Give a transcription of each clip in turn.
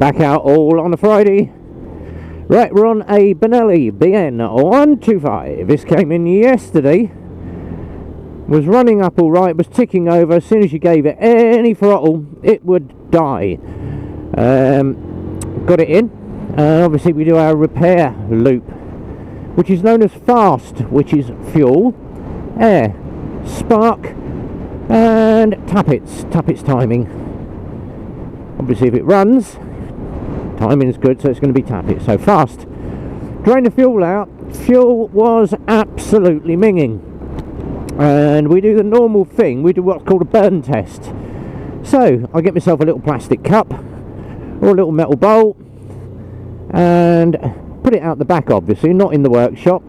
Back out all on a Friday. Right, we're on a Benelli BN125. This came in yesterday. Was running up all right, was ticking over. As soon as you gave it any throttle, it would die. Got it in. Obviously we do our repair loop, which is known as FAST, which is fuel, air, spark, and tappets timing. Obviously if it runs, timing is good, so it's going to be tappets. So FAST. Drain the fuel out. Fuel was absolutely minging. And we do the normal thing, we do what's called a burn test. So I get myself a little plastic cup or a little metal bowl and put it out the back, obviously not in the workshop,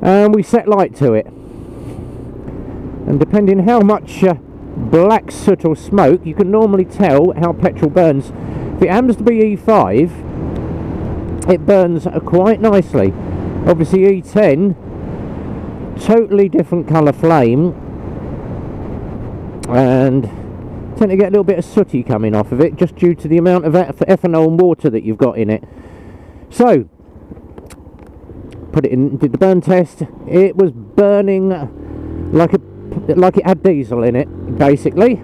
and we set light to it, and depending how much black soot or smoke, you can normally tell how petrol burns. If it happens to be E5, it burns quite nicely. Obviously E10, totally different colour flame, and tend to get a little bit of sooty coming off of it, just due to the amount of ethanol and water that you've got in it. So put it in, did the burn test. It was burning like it had diesel in it, basically.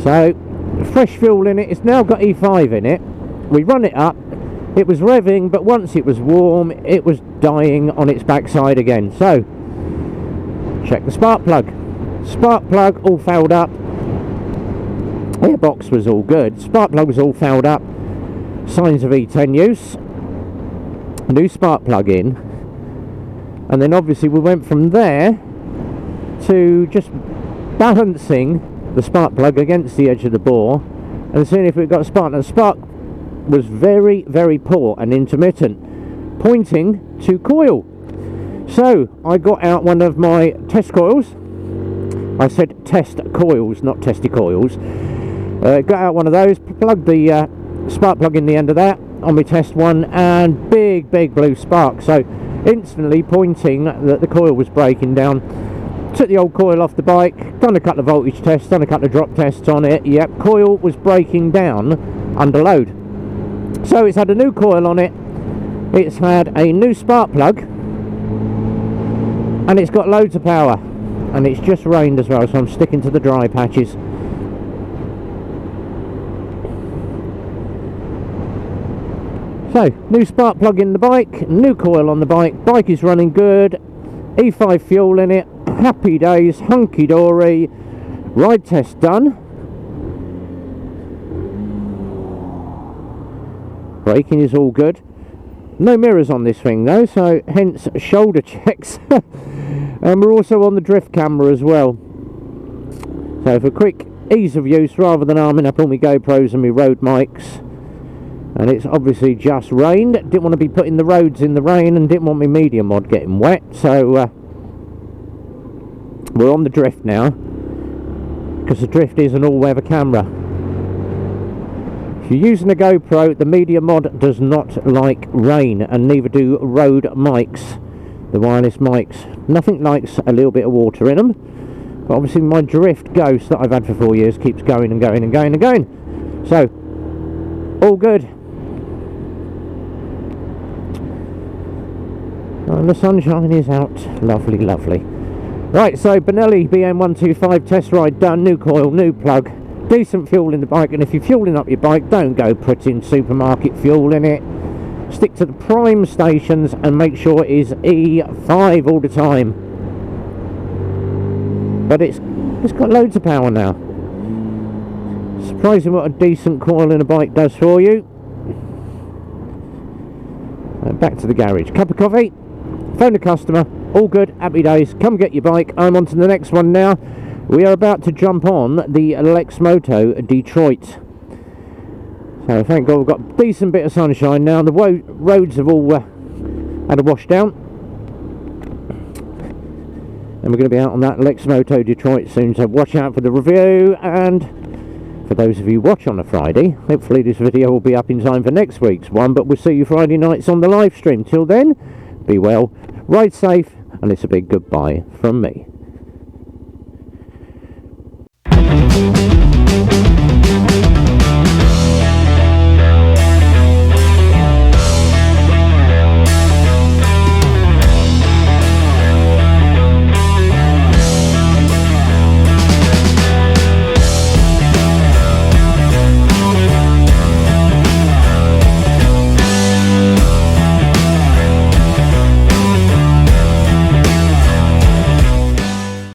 So fresh fuel in it. It's now got E5 in it. We run it up. It was revving, but once it was warm, it was dying on its backside again. So, check the spark plug. Spark plug all fouled up. Airbox was all good. Spark plug was all fouled up. Signs of E10 use. New spark plug in. And then obviously we went from there to just balancing the spark plug against the edge of the bore and seeing if it got a spark. And the spark was very, very poor and intermittent, pointing to coil. So I got out one of my test coils. I said test coils, not testy coils. Got out one of those, plugged the spark plug in the end of that on my test one, and big blue spark. So instantly pointing that the coil was breaking down. Took the old coil off the bike, done a couple of voltage tests, done a couple of drop tests on it. Yep, coil was breaking down under load. So it's had a new coil on it, it's had a new spark plug, and it's got loads of power, and it's just rained as well, so I'm sticking to the dry patches. So new spark plug in the bike, new coil on the bike is running good, E5 fuel in it, happy days, hunky-dory. Ride test done. Braking is all good. No mirrors on this thing though, so hence shoulder checks. And we're also on the drift camera as well. So for quick ease of use, rather than arming up all my GoPros and my road mics. And it's obviously just rained. Didn't want to be putting the roads in the rain and didn't want my media mod getting wet. So we're on the drift now, because the drift is an all-weather camera. If you're using a GoPro, the media mod does not like rain, and neither do road mics, the wireless mics. Nothing likes a little bit of water in them. But obviously my drift ghost that I've had for 4 years keeps going and going and going and going. So all good. And the sunshine is out. Lovely, lovely. Right, so Benelli BN125 test ride done. New coil, new plug, decent fuel in the bike. And if you're fueling up your bike, don't go putting supermarket fuel in it. Stick to the prime stations and make sure it is E5 all the time. But it's got loads of power now. Surprising what a decent coil in a bike does for you. Back to the garage. Cup of coffee, phone the customer, all good, happy days. Come get your bike. I'm on to the next one now. We are about to jump on the Lexmoto Detroit. So thank God we've got a decent bit of sunshine now. The roads have all had a wash down. And we're going to be out on that Lexmoto Detroit soon, so watch out for the review. And for those of you who watch on a Friday, hopefully this video will be up in time for next week's one, but we'll see you Friday nights on the live stream. Till then, be well, ride safe, and it's a big goodbye from me.